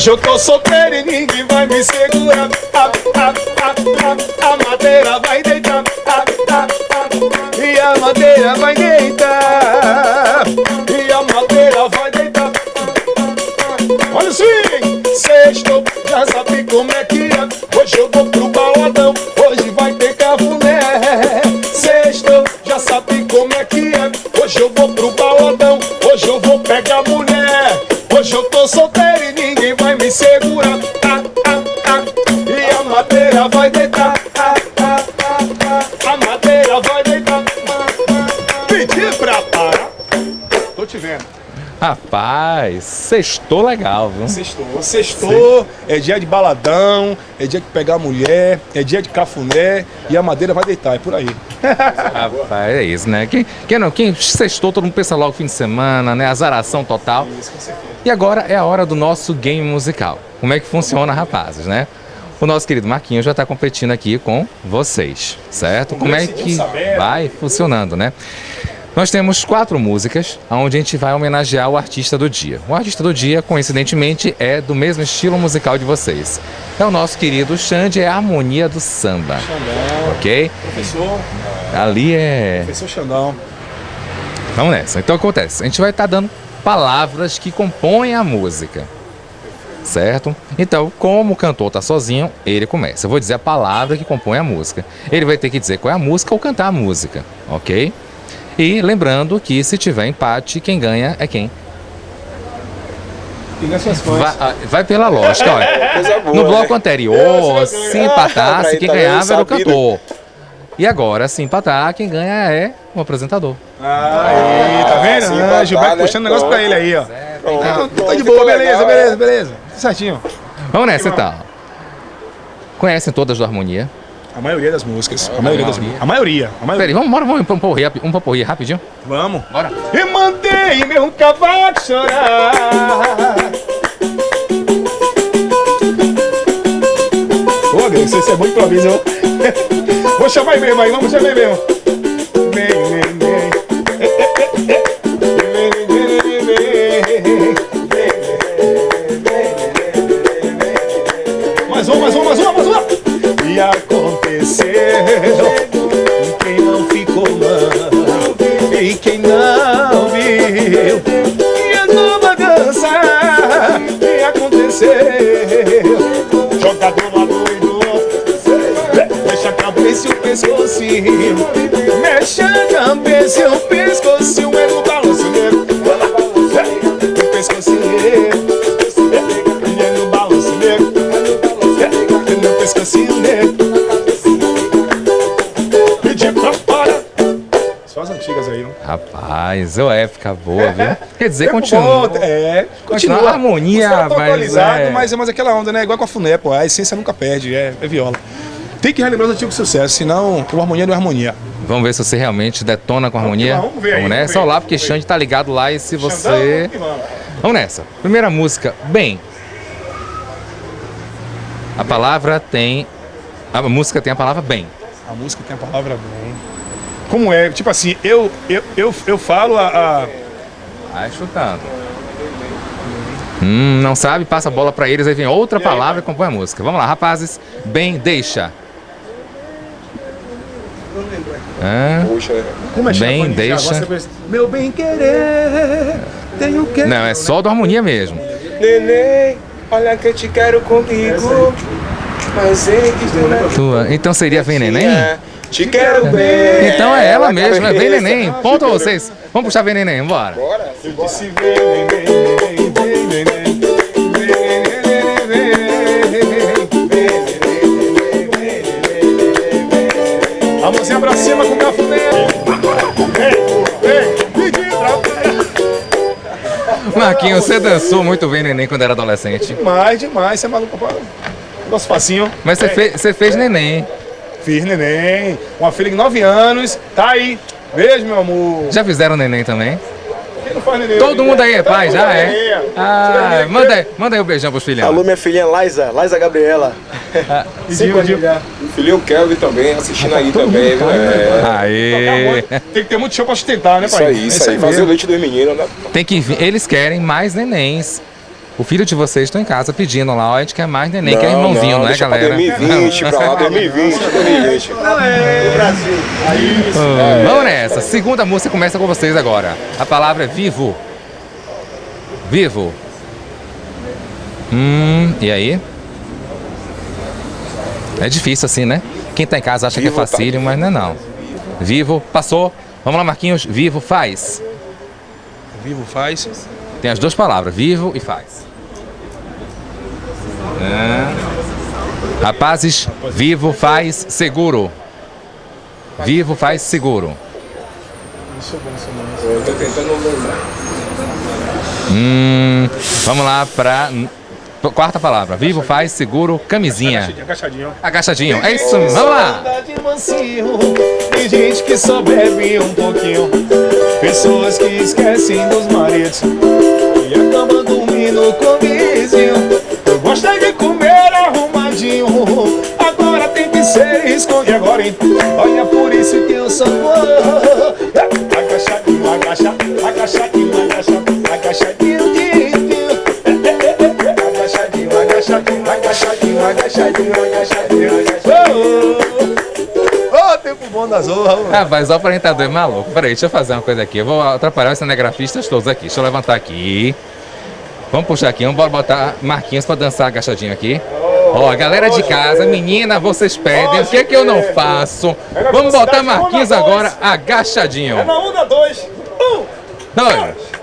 Hoje eu tô solteiro e ninguém vai me segurar. A madeira vai deitar. E a madeira vai deitar. E a madeira vai deitar. Olha assim, sexto, já sabe como é que é. Hoje eu vou pro baladão, hoje vai ter cafuné. Sexto, já sabe como é que é. Hoje eu vou pro baladão, hoje eu vou pegar mulher. Hoje eu tô solteiro e ninguém vai me segurar. E a madeira vai deitar. A madeira vai deitar. Pedi pra parar. Tô te vendo. Rapaz, sextou legal, viu? Sextou, é dia de baladão, é dia de pegar mulher, é dia de cafuné e a madeira vai deitar, é por aí. Rapaz, é isso, né? Quem sextou, todo mundo pensa logo fim de semana, né? Azaração total. Isso, com certeza. E agora é a hora do nosso game musical. Como é que funciona, rapazes, né? O nosso querido Marquinhos já está competindo aqui com vocês, certo? Como é que vai funcionando, né? Nós temos 4 músicas onde a gente vai homenagear o artista do dia. O artista do dia, coincidentemente, é do mesmo estilo musical de vocês. É o nosso querido Xande, é a harmonia do samba. Xandão. Ok? Professor. Ali é... Professor Xandão. Vamos nessa. Então, o que acontece? A gente vai estar dando palavras que compõem a música. Certo? Então, como o cantor está sozinho, ele começa. Eu vou dizer a palavra que compõe a música. Ele vai ter que dizer qual é a música ou cantar a música. Ok? E lembrando que se tiver empate, quem ganha é quem? Vai pela lógica, olha. Boa, No bloco né? anterior, se empatasse, quem ganhava era o cantor. E agora, se empatar, quem ganha é o apresentador. Aí, tá vendo? sim, Ah, Gilberto né? puxando negócio pra ele aí, ó. Pronto, Tá de ficou boa, legal, beleza. Tudo certinho. Vamos nessa então. Conhecem todas do Harmonia? A maioria das músicas. A maioria das músicas. A maioria. Peraí, vamos um paporri rapidinho? Vamos. Bora. E mandei meu cavalo chorar. Ô, Deus, isso é muito improviso. Vou chamar ele mesmo aí, vamos chamar ele mesmo. Mais uma. E aconteceu, quem não ficou mal e quem não viu, e a nova dança que aconteceu. Jogador lá doido, mexe a cabeça e o pescocinho, mexe a cabeça e o pescocinho, é no balanceiro, o pescocinho. Pescocinho dele. Pedi pra parar. Só as antigas aí, não? Rapaz, é época boa, viu? Quer dizer, Tempo continua. bom, continua. A harmonia, Os caras tão mas atualizados, mas aquela onda, né? Igual com a Funé, pô. A essência nunca perde, é viola. Tem que relembrar os antigos sucessos, senão o harmonia não é harmonia. Vamos ver se você realmente detona com a harmonia. Vamos ver aí, Vamos nessa. vamos ver, Olha lá, porque vamos ver. Xande tá ligado lá e se você... Xandão, vamos. Vamos nessa. Primeira música, Bem. A palavra tem... A música tem a palavra Bem. A música tem a palavra bem. Como é? Tipo assim, eu falo Vai chutando. Não sabe? Passa a bola pra eles, aí vem outra palavra e compõe a música. Vamos lá, rapazes. Bem, deixa. Puxa, Como é Bem, Chapani? deixa. Já gosta de- Meu bem querer, tenho que... Não, é só do harmonia mesmo. neném, olha que eu te quero comigo. Mas antes de Então seria Vem Neném? te quero bem. Então é ela mesmo, é Vem cabeça. Neném. Ponto a vocês. Vamos puxar Vem Neném, bora. Bora. Eu disse vem, neném. A mãozinha pra cima com o cafuné. Pedi pra parar. Marquinhos, você dançou muito Vem Neném quando era adolescente. Demais, você é maluco, pô. Nosso facinho. Mas você fez Neném. Fiz neném, uma filha de 9 anos, tá aí. Beijo, meu amor. Já fizeram Neném também? Quem não faz neném? Todo mundo aí é pai, Todo já mundo é? neném. Ah, manda aí um beijão pros filhão. Alô, minha filhinha Laisa Gabriela. Filhinho Kelvin também, assistindo aí também, viu? Aê. Tem que ter muito show pra sustentar, né, Isso pai? aí, isso aí. Fazer o mesmo. leite dos meninos, né? Tem que vir, eles querem mais nenéns. O filho de vocês estão em casa pedindo lá, ó, a gente quer mais neném, quer irmãozinho, não é, deixa galera? Pra 2020, pra lá, 2020, 2020. Brasil. Aí, isso. Vamos nessa. Segunda música começa com vocês agora. A palavra é vivo. Vivo. E aí? É difícil assim, né? Quem tá em casa acha Vivo, que é facílio, mas não é não. Vivo, passou. Vamos lá, Marquinhos. Vivo, faz. Vivo faz. Tem as duas palavras, vivo e faz. Rapazes, vivo faz seguro. Vivo faz seguro. Eu tô tentando lembrar. Vamos lá para quarta palavra. Vivo faz seguro camisinha. Agachadinho. Agachadinho. É isso. Vamos lá. De mansinho, tem gente que só bebe um pouquinho. Pessoas que esquecem dos maridos e acabam dormindo com o vizinho. Eu gosto de comer arrumadinho, agora tem que ser escondido agora, hein? Olha, por isso que eu sou bom. Agachadinho, agacha, agachadinho, agacha, agachadinho, agachadinho, agachadinho, agachadinho, agachadinho, agachadinho, agachadinho. Ô, tempo bom da zorra. Rapaz, o apresentador é maluco. Peraí, deixa eu fazer uma coisa aqui. Eu vou atrapalhar os cinegrafistas todos aqui. Deixa eu levantar aqui. Vamos puxar aqui, vamos botar Marquinhos pra dançar agachadinho aqui. Ó, galera de casa, menina, vocês pedem. O que é que eu não faço? Vamos botar Marquinhos agora agachadinho. É na 1, na 2. 2.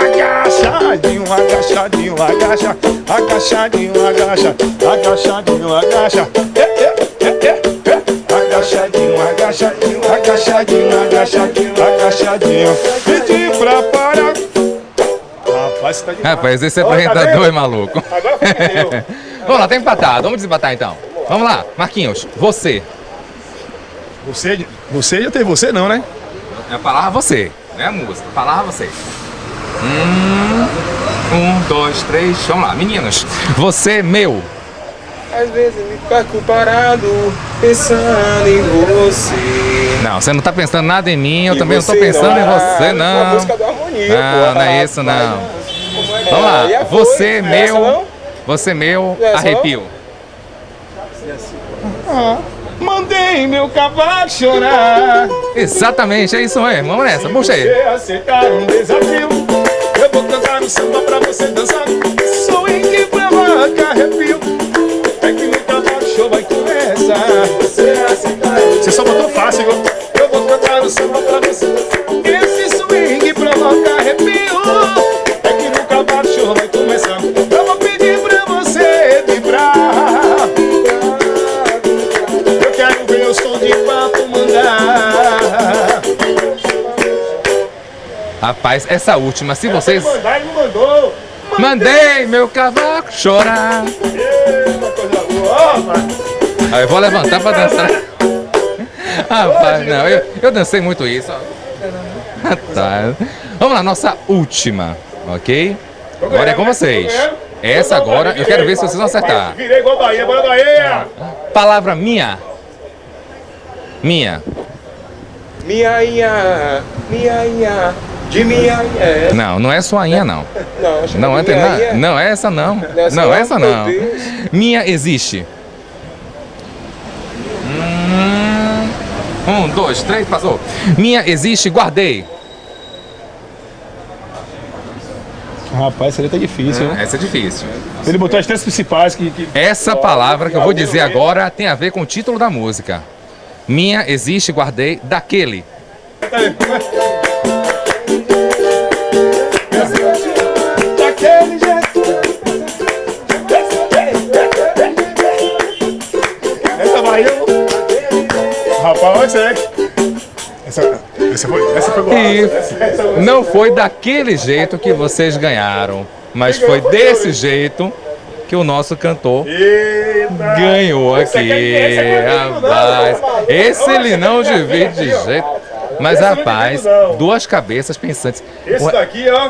Agachadinho, agachadinho, agacha, agachadinho, agacha, agachadinho, agacha. Agachadinho, agachadinho, agachadinho, agachadinho, agachadinho. Pedi pra parar. Rapaz, você tá demais. Rapaz, esse Ó, tá apresentador vendo? é maluco. Agora fudeu. Vamos lá, tá empatado. Vamos desempatar então. Vamos lá, Marquinhos, você. Você já teve você não, né? É a palavra você, não é a música. A palavra você. 1, 2, 3, vamos lá, meninos. Você, meu. Às vezes me fico parado pensando em você. Não, você não tá pensando nada em mim, eu E também não tô você pensando em não, você, A não. música do Harmonia, Não, pô. não é isso, não. Como é que Vamos é? lá, E a você, foi? Essa meu. não? Você, meu, Essa não? arrepio. Mandei meu cavalo chorar. Exatamente, é isso mesmo. Vamos nessa, puxa aí. Você aceitar um desafio, eu vou cantar um samba pra você dançar. Swing pra vaca, arrepio. É que no cavalo show vai começar. Você aceitar. Você só botou fácil, viu? Eu vou cantar um samba pra você dançar. Esse swing provoca arrepio. É que no cavalo show vai começar. Eu vou pedir pra você vibrar. Eu quero ver o som de papo mandar. Rapaz, essa última, se vocês. Mandar, ele não mandou. Mandei meu cavaco chorar. Eita, coisa boa. Ó, mano. Aí eu vou levantar pra dançar. Rapaz, não, eu dancei muito isso. ó. Tá. Vamos lá, nossa última, ok? Agora é com vocês. Essa agora, eu quero ver se vocês vão acertar. Virei igual Bahia, bora Bahia. Palavra minha. Minha. Minha, de minha, Não, não é suainha, não. Não, acho que Não é, minha, não é essa, não. Nessa Não, não? essa Meu não. Deus. Minha existe. 1, 2, 3, passou. Minha existe, guardei. Rapaz, essa letra é difícil. Essa é difícil. Ele botou as três principais que... Essa palavra que eu vou dizer agora tem a ver com o título da música. Minha existe, guardei, daquele. Daquele jeito. Essa Bahia... Rapaz, essa foi boa. E não foi daquele jeito que vocês ganharam, mas foi desse jeito que o nosso cantor Eita. ganhou Esse aqui. esse Rapaz, esse ele não divide de jeito. Mas, Esse eu não rapaz, divido, não. duas cabeças pensantes. Esse Ué, daqui, ó.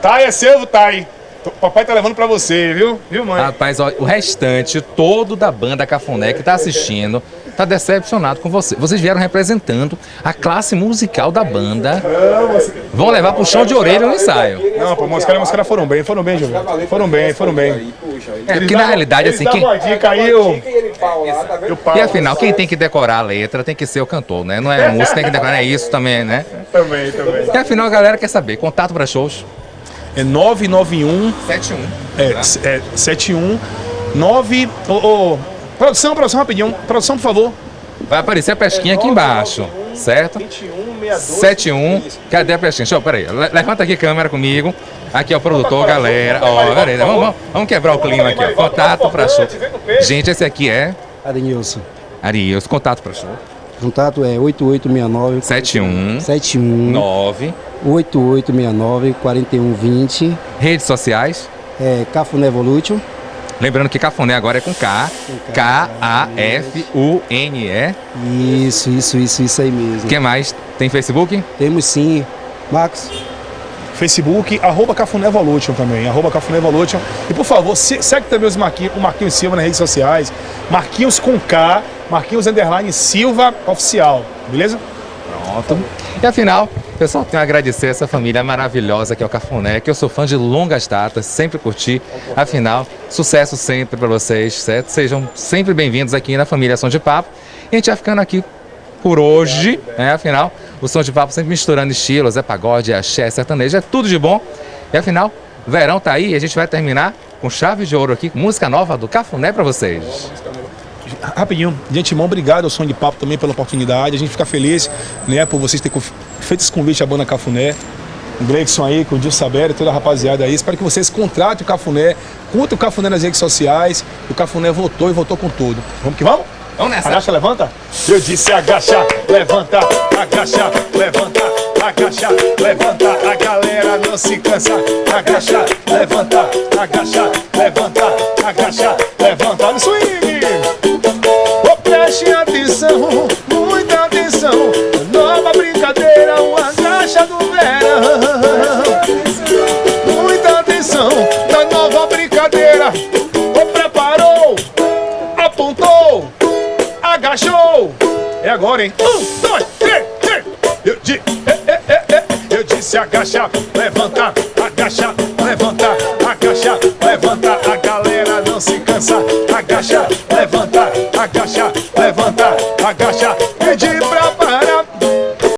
Thay é seu, Thay. Papai tá levando pra você, viu? Viu, mãe? Rapaz, ó, o restante todo da banda Cafuné que tá assistindo tá decepcionado com você. Vocês vieram representando a classe musical da banda. Vão levar pro chão de orelha no ensaio. Não, pô, os caras foram bem, Gilberto. Foram bem. É, porque na realidade, assim, quem... Uma dica aí, E afinal, quem tem que decorar a letra tem que ser o cantor, né? Não é a música, tem que decorar, é isso também, né? Também. E afinal, a galera quer saber, contato para shows? É 991 71 9. Produção, rapidinho. Produção, por favor. Vai aparecer a pesquinha aqui embaixo, certo? 71. Cadê a pesquinha? Deixa eu, peraí. Levanta aqui a câmera comigo. Aqui é o produtor, galera. Ó, peraí, vamos quebrar o clima aqui, ó. Contato para show. Gente, esse aqui é Adenilson. Arius, contato para show. Contato é 8869 71 9 8869 4120. Redes sociais. Cafuné Evolution. Lembrando que Cafuné agora é com K. K-A-F-U-N-E. Isso aí mesmo. O que mais? Tem Facebook? Temos sim. Marcos. Facebook, @Cafuné Evolution também, @Cafuné Evolution. E por favor, segue também o Marquinhos Silva nas redes sociais. Marquinhos com K, Marquinhos _ Silva Oficial, beleza? Pronto. E afinal, pessoal, tenho a agradecer essa família maravilhosa que é o Cafuné, que eu sou fã de longas datas, sempre curti. Afinal, sucesso sempre para vocês, certo? Sejam sempre bem-vindos aqui na família Som de Papo. E a gente vai ficando aqui por hoje, né? Afinal, o Som de Papo sempre misturando estilos, pagode, axé, sertanejo, é tudo de bom. E afinal, verão tá aí e a gente vai terminar com chave de ouro aqui, música nova do Cafuné para vocês. Rapidinho, de antemão, obrigado ao Som de Papo também pela oportunidade. A gente fica feliz, né, por vocês terem feito esse convite à banda Cafuné. O Gleison aí, com o Gil Saberi, toda a rapaziada aí. Espero que vocês contratem o Cafuné, curtam o Cafuné nas redes sociais. O Cafuné voltou e voltou com tudo. Vamos que vamos? Vamos nessa. Agacha, levanta. Eu disse agacha, levanta, agacha, levanta, agacha, levanta. A galera não se cansa. Agacha, levanta, agacha, levanta, agacha, levanta. Olha o swing. Oh, preste atenção, muita atenção. Nova brincadeira, o agacha do verão. Muita atenção da nova brincadeira. Oh, preparou, apontou, agachou. É agora, hein? 1, 2, 3. Eu disse agacha, levanta, agacha, levanta, agacha, levanta. A galera não se cansa. Agacha, levanta, agacha, levanta, agacha,